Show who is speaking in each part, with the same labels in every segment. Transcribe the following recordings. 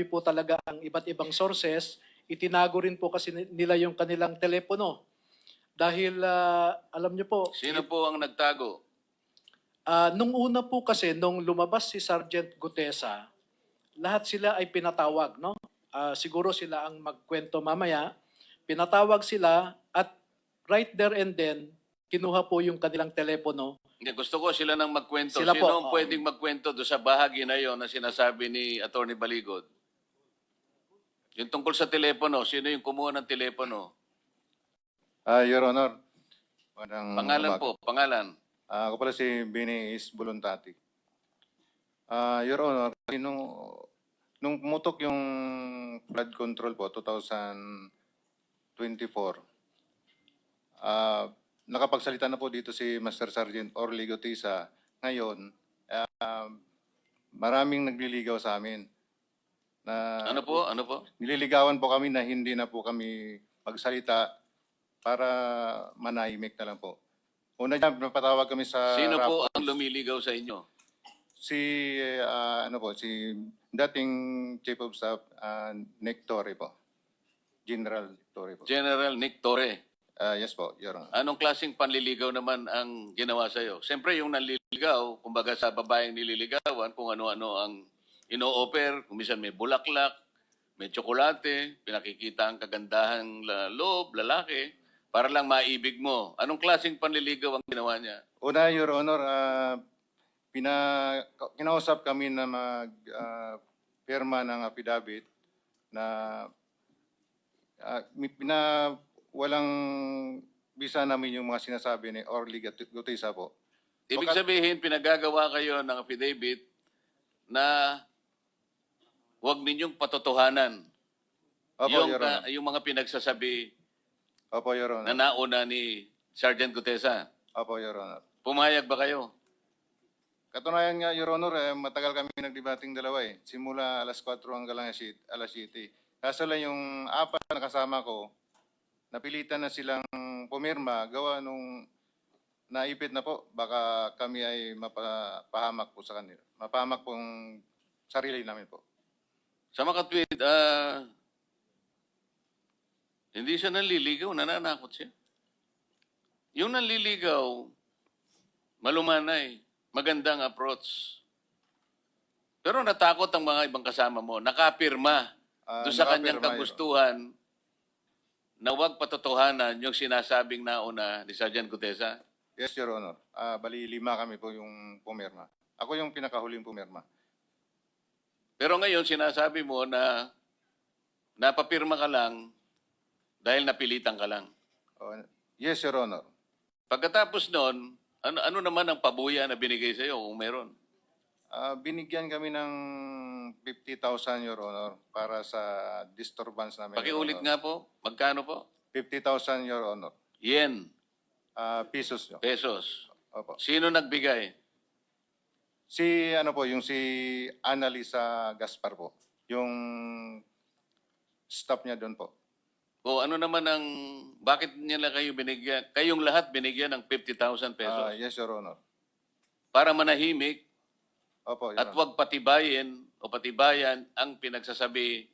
Speaker 1: po talaga ang iba't ibang sources. Itinago rin po kasi nila yung kanilang telepono. Dahil alam niyo po,
Speaker 2: Sino po ang nagtago?
Speaker 1: nung una po kasi, nung lumabas si Sergeant Gutesa, lahat sila ay pinatawag, no? Siguro sila ang magkwento mamaya. Pinatawag sila at right there and then, kinuha po yung kanilang telepono.
Speaker 2: Hindi, gusto ko sila nang magkwento.
Speaker 1: Sila po,
Speaker 2: Sino ang pwedeng magkwento doon sa bahagi na yon na sinasabi ni Attorney Baligod? Yung tungkol sa telepono, sino yung kumuha ng telepono?
Speaker 3: Your Honor,
Speaker 2: Pangalan po, pangalan.
Speaker 3: Ako pala si Bini is Voluntati. Your Honor, nung pumutok yung flood control po, 2024, nakapagsalita na po dito si Master Sergeant Orly Gutisa. Ngayon, maraming nagliligaw sa amin.
Speaker 2: Ano po? Ano po?
Speaker 3: Nililigawan po kami na hindi na po kami magsalita para manahimik na lang po. Una niya, napatawag kami sa
Speaker 2: Sino po
Speaker 3: rapport.
Speaker 2: ang lumiligaw sa inyo?
Speaker 3: Si si dating Chief of Staff Nick Torre po. General Torre po.
Speaker 2: General Nick Torre.
Speaker 3: Yes po, Your Honor.
Speaker 2: Anong klaseng panliligaw naman ang ginawa sa'yo? Siyempre yung nanliligaw, kumbaga sa babaeng nililigawan, kung ano-ano ang ino-offer, kung minsan may bulaklak, may tsokolate, pinakikita ang kagandahang loob, lalaki, para lang maibig mo. Anong klaseng panliligaw ang ginawa niya?
Speaker 3: Una, Your Honor, kinausap kami na pirma ng affidavit na walang bisa namin yung mga sinasabi ni Orly Gutisa po.
Speaker 2: Ibig sabihin, pinagagawa kayo ng affidavit na huwag ninyong patotohanan
Speaker 3: Opo, Your Honor.
Speaker 2: yung mga pinagsasabi
Speaker 3: Opo, Your
Speaker 2: na
Speaker 3: Honor.
Speaker 2: nauna ni Sergeant Gutesa.
Speaker 3: Opo, Your Honor.
Speaker 2: Pumayag ba kayo?
Speaker 3: Katunayan nga, Your Honor, matagal kami nagdebating dalawa eh. Simula alas 4 hanggang alas 7. Kaso lang yung apat na kasama ko, napilitan na silang pumirma, gawa nung naipit na po. Baka kami ay mapahamak po sa kanila. Mapahamak pong sarili namin po.
Speaker 2: Sa makatwid, hindi siya nanliligaw, nananakot siya. Yung nanliligaw, malumanay, magandang approach. Pero natakot ang mga ibang kasama mo, nakapirma doon sa kanyang
Speaker 3: Nakapirma, Your
Speaker 2: kagustuhan na huwag patotohanan yung sinasabing nauna ni Sergeant Gutesa.
Speaker 3: Yes, Your Honor. Bali, 5 kami po yung pumirma. Ako yung pinakahuling pumirma.
Speaker 2: Pero ngayon, sinasabi mo na napapirma ka lang dahil napilitan ka lang.
Speaker 3: Yes, Your Honor.
Speaker 2: Pagkatapos noon, ano naman ang pabuya na binigay sa iyo kung meron?
Speaker 3: Binigyan kami ng 50,000, Your Honor, para sa disturbance namin.
Speaker 2: Pakiulit
Speaker 3: Your Honor.
Speaker 2: nga po, magkano po?
Speaker 3: 50,000, Your Honor.
Speaker 2: Yen,
Speaker 3: Pesos. Yo.
Speaker 2: pesos.
Speaker 3: Opo.
Speaker 2: Sino nagbigay?
Speaker 3: Yung si Annalisa Gaspar po. Yung staff niya doon po.
Speaker 2: O ano naman ang, bakit nila kayo binigyan, kayong lahat binigyan ng 50,000 pesos?
Speaker 3: Yes, Your Honor.
Speaker 2: Para manahimik
Speaker 3: Opo, Your
Speaker 2: at
Speaker 3: Honor.
Speaker 2: huwag patibayin o patibayan ang pinagsasabi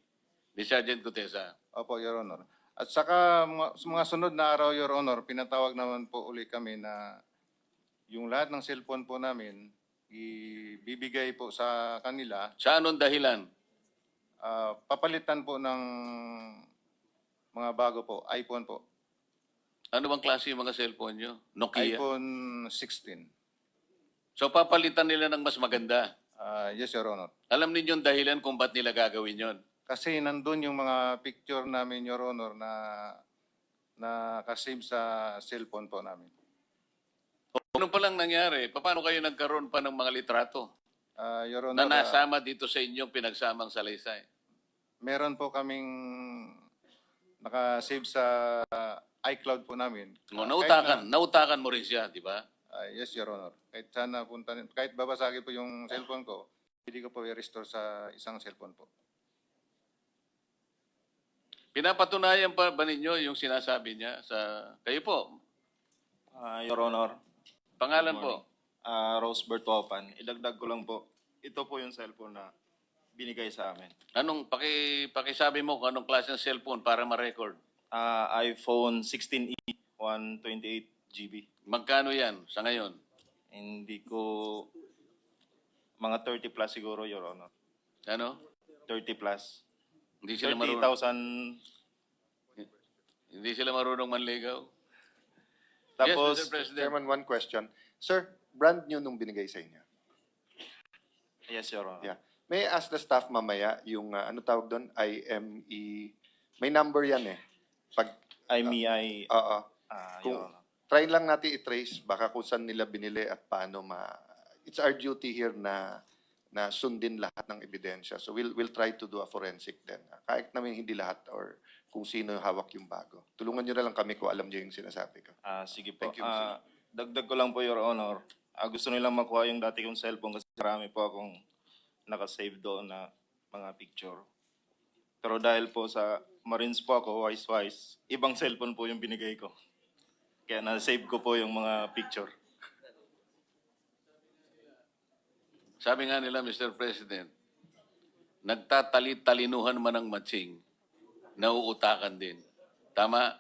Speaker 2: ni Sergeant Gutesa.
Speaker 3: Opo, Your Honor. At saka sa mga sunod na araw, Your Honor, pinatawag naman po uli kami na yung lahat ng cellphone po namin, ibibigay po sa kanila,
Speaker 2: Sa anong dahilan?
Speaker 3: papalitan po ng mga bago po, iPhone po.
Speaker 2: Ano bang klase yung mga cellphone nyo? Nokia?
Speaker 3: iPhone 16.
Speaker 2: So papalitan nila ng mas maganda.
Speaker 3: Yes, Your Honor.
Speaker 2: Alam ninyong dahilan kung ba't nila gagawin yon.
Speaker 3: Kasi nandun yung mga picture namin, Your Honor, na kasave sa cellphone po namin.
Speaker 2: Ano pa lang nangyari? Paano kayo nagkaroon pa ng mga litrato
Speaker 3: Your
Speaker 2: na
Speaker 3: Honor,
Speaker 2: nasama dito sa inyong pinagsamang salaysay?
Speaker 3: meron po kaming nakasave sa iCloud po namin.
Speaker 2: No, nautakan mo rin siya, di ba?
Speaker 3: Yes, Your Honor. Kahit babasagin po yung cellphone ko, hindi ko po i-restore sa isang cellphone po.
Speaker 2: Pinapatunayan pa ba ninyo yung sinasabi niya sa kayo po?
Speaker 4: Your Honor,
Speaker 2: Pangalan
Speaker 4: Good
Speaker 2: po?
Speaker 4: morning. Rose Bertopan. Idagdag ko lang po. Ito po yung cellphone na binigay sa amin.
Speaker 2: Pakisabi mo kung anong klase ng cellphone para ma-record.
Speaker 4: iPhone 16e, 128 GB.
Speaker 2: Magkano yan sa ngayon?
Speaker 4: Hindi ko, mga 30 plus siguro, Your Honor.
Speaker 2: Ano?
Speaker 4: 30 plus.
Speaker 2: Hindi sila marunong,
Speaker 4: 30,000.
Speaker 2: hindi sila marunong manligaw?
Speaker 4: Tapos,
Speaker 2: yes, Mr. President.
Speaker 5: Chairman, one question. Sir, brand new nung binigay sa inyo.
Speaker 4: yes, Your Honor.
Speaker 5: Yeah. May I ask the staff mamaya yung ano tawag doon? IME. May number yan eh. Pag,
Speaker 4: IMEI,
Speaker 5: oo.
Speaker 4: Your
Speaker 5: Kung-
Speaker 4: Honor.
Speaker 5: Try lang natin i-trace baka kung saan nila binili at paano It's our duty here na sundin lahat ng ebidensya. So we'll try to do a forensic then. Kahit namin hindi lahat or kung sino yung hawak yung bago. Tulungan nyo na lang kami kung alam nyo yung sinasabi ko.
Speaker 4: Sige po.
Speaker 5: Thank you, Mr.
Speaker 4: Dagdag ko lang po, Your Honor. Gusto nilang makuha yung dati kong cellphone kasi marami po akong nakasave doon na mga picture. Pero dahil po sa Marines po ako, wise, ibang cellphone po yung binigay ko. Kaya na-save ko po yung mga picture.
Speaker 2: Sabi nga nila, Mr. President, nagtatali-talinuhan man ang matching, nauutakan din. Tama?